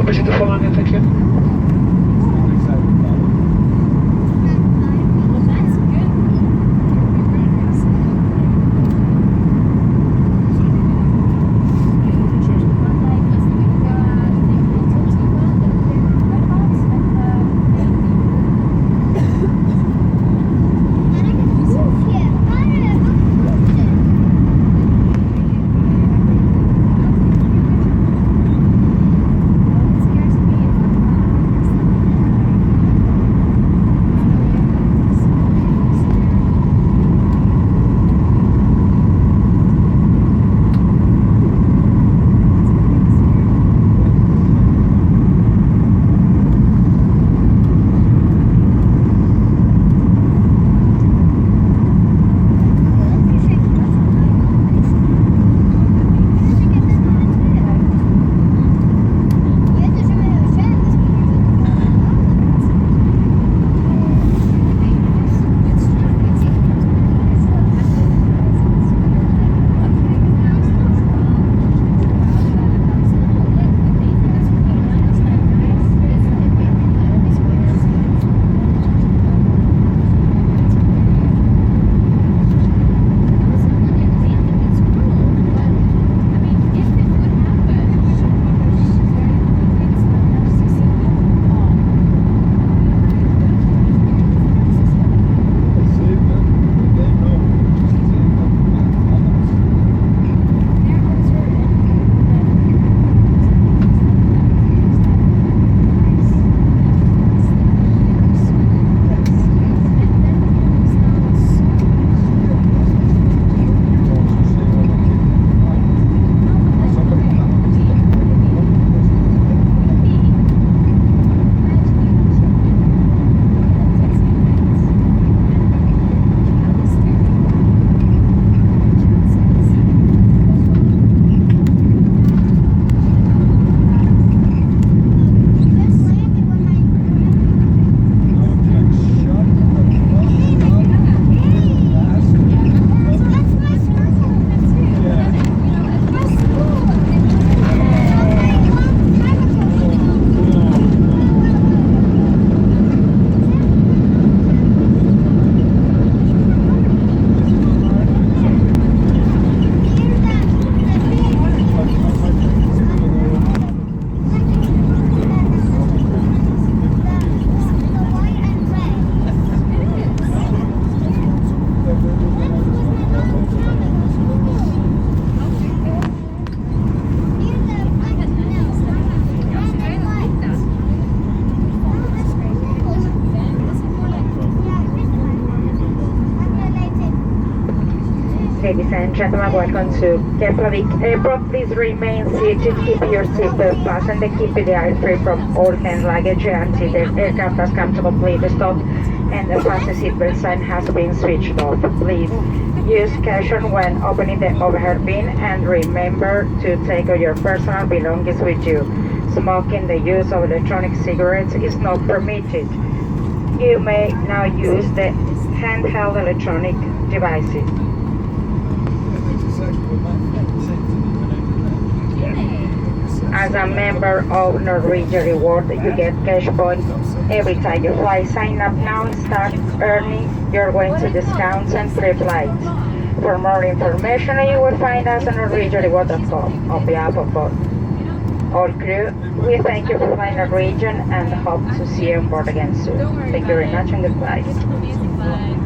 besito for landing, thank you. Ladies and gentlemen, welcome to Keflavik Airport. Please remain seated, keep your seatbelt fastened, and keep the aisle free from all hand luggage until the aircraft has come to complete stop and the fasten seatbelt sign has been switched off. Please use caution when opening the overhead bin and remember to take all your personal belongings with you. Smoking, the use of electronic cigarettes is not permitted. You may now use the handheld electronic devices. As a member of Norwegian Reward, you get cash points every time you fly. Sign up now and start earning your way to discounts and free flights. For more information, you will find us on norwegianreward.com. On behalf of all crew, we thank you for flying Norwegian and hope to see you on board again soon. Thank you very much and goodbye.